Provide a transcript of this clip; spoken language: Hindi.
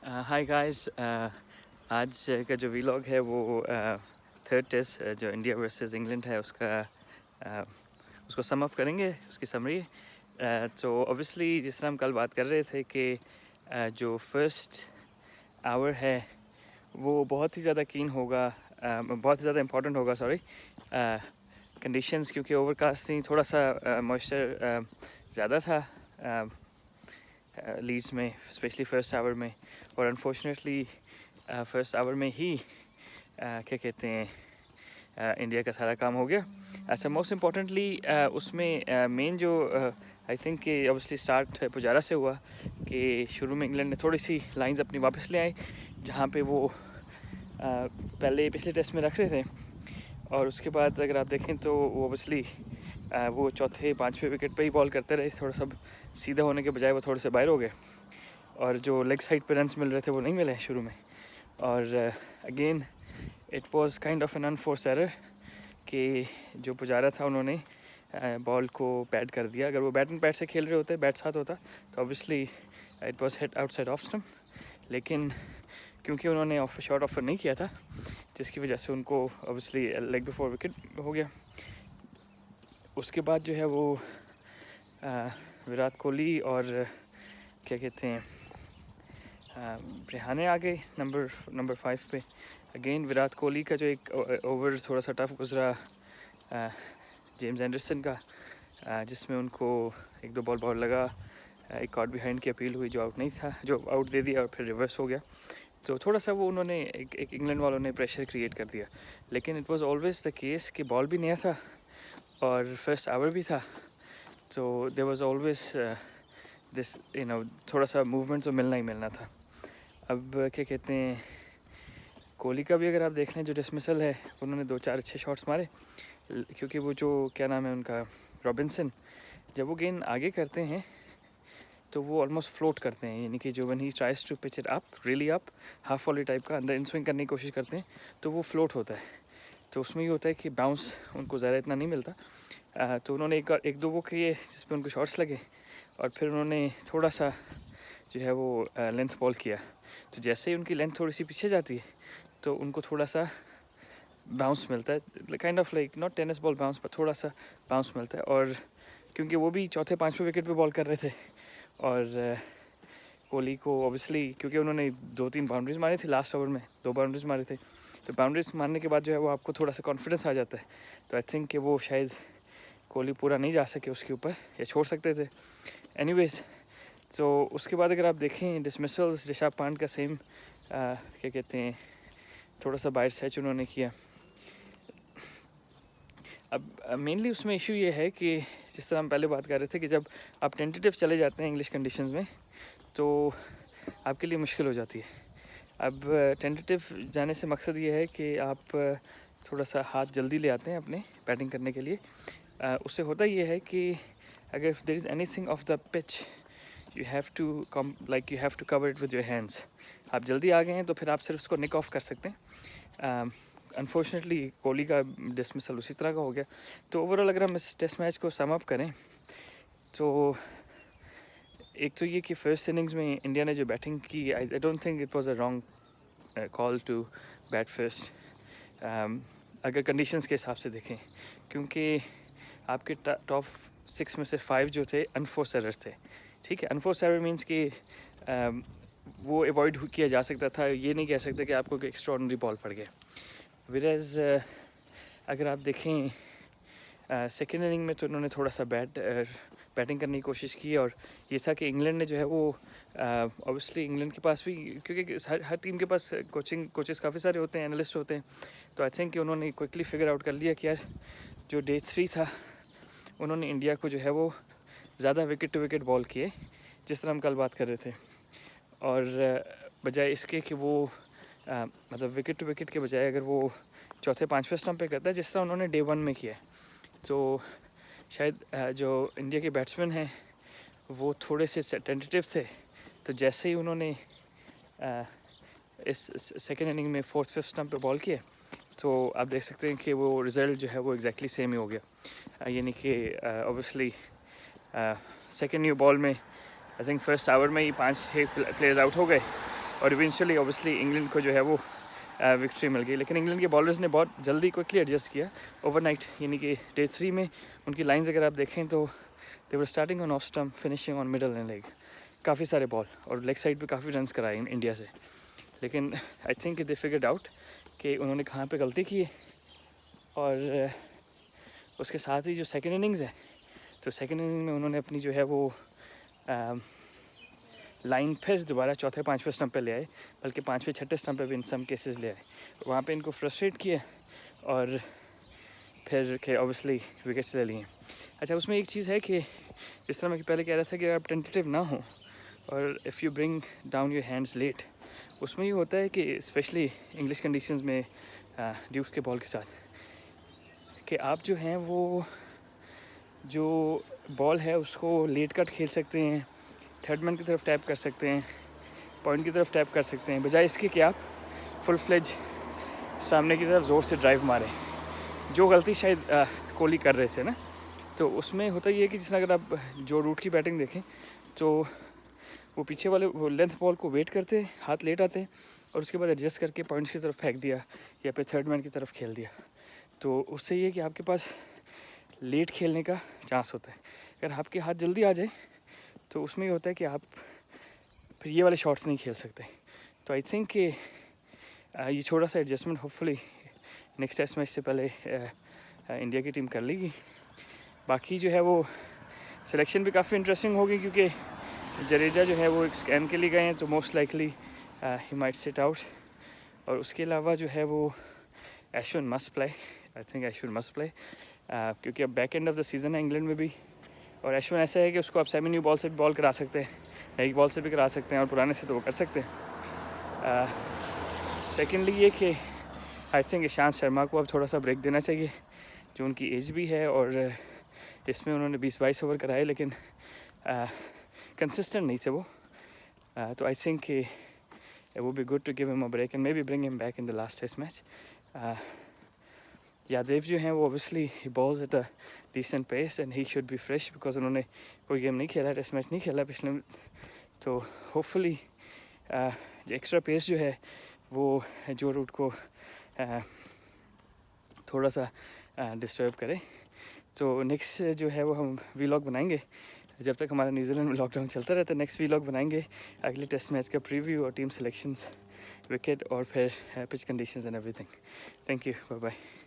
Hi guys. आज का जो वीलॉग है वो थर्ड टेस्ट जो इंडिया वर्सेस इंग्लैंड है उसको सम अप करेंगे, उसकी समरी। तो ऑब्वियसली जिस तरह हम कल बात कर रहे थे कि जो फर्स्ट आवर है वो बहुत ही ज़्यादा कीन होगा, बहुत ही ज़्यादा इम्पोर्टेंट होगा, सॉरी। कंडीशंस क्योंकि ओवरकास्ट थी, थोड़ा सा मॉइस्चर ज़्यादा था लीड्स में, स्पेशली फर्स्ट आवर में। और अनफॉर्चुनेटली फर्स्ट आवर में ही क्या कहते हैं इंडिया का सारा काम हो गया। ऐसा मोस्ट इम्पॉर्टेंटली उसमें मेन जो आई थिंक कि ऑब्वियसली स्टार्ट पुजारा से हुआ कि शुरू में इंग्लैंड ने थोड़ी सी लाइंस अपनी वापस ले आई, जहाँ पे वो पहले पिछले टेस्ट में रख रहे थे। और उसके बाद अगर आप देखें तो वो ऑब्वियसली वो चौथे पाँचवें विकेट पे ही बॉल करते रहे, थोड़ा सा सीधा होने के बजाय वो थोड़े से बाहर हो गए, और जो लेग साइड पे रन्स मिल रहे थे वो नहीं मिले शुरू में। और again it was kind of an unforce error कि जो पुजारा था उन्होंने बॉल को पैड कर दिया। अगर वो बैट एंड पैड से खेल रहे होते, बैट साथ होता, तो obviously it was hit outside off stump. लेकिन क्योंकि उन्होंने शॉट ऑफर नहीं किया था, जिसकी वजह से उनको ऑब्वियसली लेग बिफोर विकेट हो गया। उसके बाद जो है वो विराट कोहली और क्या कहते हैं रेहाने आ गए नंबर 5 पे। अगेन विराट कोहली का जो एक ओवर थोड़ा सा टफ गुजरा जेम्स एंडरसन का, जिसमें उनको एक दो बॉल लगा, एक कॉट बिहाइंड की अपील हुई जो आउट नहीं था, जो आउट दे दिया और फिर रिवर्स हो गया। तो थोड़ा सा वो उन्होंने एक इंग्लैंड वालों ने प्रेशर क्रिएट कर दिया। लेकिन it was always the case कि बॉल भी नया था और फर्स्ट आवर भी था, तो देयर वाज ऑलवेज दिस थोड़ा सा मूवमेंट तो मिलना ही मिलना था। अब क्या कहते हैं कोहली का भी अगर आप देख लें, जो डिसमिसल है, उन्होंने 2-4 अच्छे शॉट्स मारे, क्योंकि वो जो क्या नाम है उनका, रॉबिन्सन, जब वो गेंद आगे करते हैं तो वो ऑलमोस्ट फ्लोट करते हैं, यानी कि जो when he tries to pitch it up really up, half volley type का अंदर इन स्विंग करने की कोशिश करते हैं, तो वो फ्लोट होता है। तो उसमें ये होता है कि बाउंस उनको ज़्यादा इतना नहीं मिलता। तो उन्होंने एक दो वो किए जिस पर उनको शॉट्स लगे, और फिर उन्होंने थोड़ा सा जो है वो लेंथ बॉल किया। तो जैसे ही उनकी लेंथ थोड़ी सी पीछे जाती है तो उनको थोड़ा सा बाउंस मिलता है, kind of like not tennis ball bounce, पर थोड़ा सा बाउंस मिलता है। और क्योंकि वो भी चौथे पाँचवें विकेट पे बॉल कर रहे थे, और कोहली को ऑब्वियसली क्योंकि उन्होंने 2-3 बाउंड्रीज मारी थी लास्ट ओवर में, 2 बाउंड्रीज मारे थे, तो बाउंड्रीज मारने के बाद जो है वो आपको थोड़ा सा कॉन्फिडेंस आ जाता है। तो आई थिंक कि वो शायद कोहली पूरा नहीं जा सके उसके ऊपर, या छोड़ सकते थे। एनीवेज, तो उसके बाद अगर आप देखें डिसमिसल्स, ऋषभ पंत का सेम क्या कहते हैं थोड़ा सा बाहर सच उन्होंने किया। अब मेनली उसमें इशू ये है कि जिस तरह हम पहले बात कर रहे थे कि जब आप टेंटेटिव चले जाते हैं इंग्लिश कंडीशंस में तो आपके लिए मुश्किल हो जाती है। अब टेंटेटिव जाने से मकसद ये है कि आप थोड़ा सा हाथ जल्दी ले आते हैं अपने बैटिंग करने के लिए। उससे होता ये है कि अगर there is anything of the pitch you have to you have to cover it with your hands. आप जल्दी आ गए हैं तो फिर आप सिर्फ उसको निक ऑफ कर सकते हैं। अनफॉर्चुनेटली कोहली का डिसमिसल उसी तरह का हो गया। तो ओवरऑल अगर हम इस टेस्ट मैच को सम अप करें तो एक तो ये कि फर्स्ट इनिंग्स में इंडिया ने जो बैटिंग की, I don't think it was a wrong call to bat first, अगर कंडीशंस के हिसाब से देखें, क्योंकि आपके टॉप 6 में से 5 जो थे अनफोर्स एरर्स थे। ठीक है, अनफोर्स एरर मीन्स कि वो अवॉइड किया जा सकता था, ये नहीं कह सकते कि आपको एक एक्स्ट्राऑर्डिनरी बॉल पड़ गया। विराज अगर आप देखें सेकेंड इनिंग में तो उन्होंने थोड़ा सा बैटिंग करने की कोशिश की, और ये था कि इंग्लैंड ने जो है वो ऑब्वियसली इंग्लैंड के पास भी, क्योंकि हर टीम के पास कोचेस काफ़ी सारे होते हैं, एनालिस्ट होते हैं, तो आई थिंक कि उन्होंने क्विकली फिगर आउट कर लिया कि यार जो डे 3 था उन्होंने इंडिया को जो है वो ज़्यादा विकेट टू विकेट बॉल किए, जिस तरह हम कल बात कर रहे थे। और बजाय इसके कि वो मतलब विकेट टू विकेट के बजाय अगर वो चौथे पाँचवें स्टंप पे करता है जिस तरह उन्होंने डे 1 में किया, तो शायद जो इंडिया के बैट्समैन हैं वो थोड़े से टेंटेटिव थे। तो जैसे ही उन्होंने इस सेकेंड इनिंग में 4th 5th स्टंप पे बॉल किए, तो आप देख सकते हैं कि वो रिज़ल्ट जो है वो एग्जैक्टली सेम ही हो गया। यानी कि ऑब्वियसली सेकेंड न्यू बॉल में आई थिंक फर्स्ट आवर में ही 5-6 प्लेयर्स आउट हो गए, और इवेंचुअली ऑब्वियसली इंग्लैंड को जो है वो विक्ट्री मिल गई। लेकिन इंग्लैंड के बॉलर्स ने बहुत जल्दी क्विकली एडजस्ट किया ओवरनाइट, यानी कि डे 3 में उनकी लाइन्स अगर आप देखें तो they were starting on off stump, finishing on middle and leg, काफ़ी सारे बॉल और लेग साइड पे काफ़ी रन्स कराए इंडिया से। लेकिन I think they figured out कि उन्होंने कहाँ पे गलती की है। और उसके साथ ही जो सेकंड इनिंग्स है, तो सेकंड इनिंग्स में उन्होंने अपनी जो है वो लाइन फिर दोबारा चौथे पाँचवें स्टंप पे ले आए, बल्कि पाँचवें छठे स्टंप पे भी इन सम केसेस ले आए। वहाँ पे इनको फ्रस्ट्रेट किया और फिर के ऑब्वियसली विकेट्स ले लिए। अच्छा, उसमें एक चीज़ है कि जिस तरह मैं पहले कह रहा था कि आप टेंटेटिव ना हो और if you bring down your hands late, उसमें ये होता है कि स्पेशली इंग्लिश कंडीशंस में ड्यूक्स के बॉल के साथ कि आप जो हैं वो जो बॉल है उसको लेट कट खेल सकते हैं, थर्ड मैन की तरफ टैप कर सकते हैं, पॉइंट की तरफ टैप कर सकते हैं, बजाय इसके कि आप फुल फ्लेज सामने की तरफ ज़ोर से ड्राइव मारें, जो गलती शायद कोहली कर रहे थे ना। तो उसमें होता ये है कि जिसमें अगर आप जो रूट की बैटिंग देखें तो वो पीछे वाले वो लेंथ बॉल को वेट करते, हाथ लेट आते और उसके बाद एडजस्ट करके पॉइंट्स की तरफ फेंक दिया या फिर थर्ड मैन की तरफ खेल दिया। तो उससे ये कि आपके पास लेट खेलने का चांस होता है। अगर आपके हाथ जल्दी आ जाए तो उसमें ये होता है कि आप फिर ये वाले शॉट्स नहीं खेल सकते। तो आई थिंक कि ये छोटा सा adjustment hopefully next test match से पहले इंडिया की टीम कर लेगी। बाकी जो है वो सिलेक्शन भी काफ़ी इंटरेस्टिंग होगी क्योंकि जडेजा जो है वो एक स्कैन के लिए गए हैं, तो most likely he might sit out. और उसके अलावा जो है वो Ashwin must play, I think Ashwin must play, क्योंकि अब back end of the season है इंग्लैंड में भी। और अश्विन ऐसा है कि उसको आप सेमी न्यू बॉल से भी बॉल करा सकते हैं, नई बॉल से भी करा सकते हैं और पुराने से तो वो कर सकते हैं। सेकेंडली ये कि आई थिंक ईशांत शर्मा को अब थोड़ा सा ब्रेक देना चाहिए, जो उनकी एज भी है और इसमें उन्होंने 20-22 ओवर कराए लेकिन कंसिस्टेंट नहीं थे वो। तो I think it would be good to give him a break and maybe bring him back in the last test match. Yadav जो हैं वो obviously he bowls at a decent pace and he should be fresh because उन्होंने कोई गेम नहीं खेला, टेस्ट मैच नहीं खेला पिछले, तो hopefully जो एक्स्ट्रा पेस जो है वो जो रूट को थोड़ा सा डिस्टर्ब करे। तो नेक्स्ट जो है वो हम वीलॉग बनाएंगे, जब तक हमारा न्यूजीलैंड में लॉकडाउन चलता रहता है। नेक्स्ट वीलॉग बनाएंगे अगले टेस्ट मैच का प्रीव्यू और टीम सिलेक्शंस, विकेट और फिर pitch conditions and everything. Thank you, bye bye.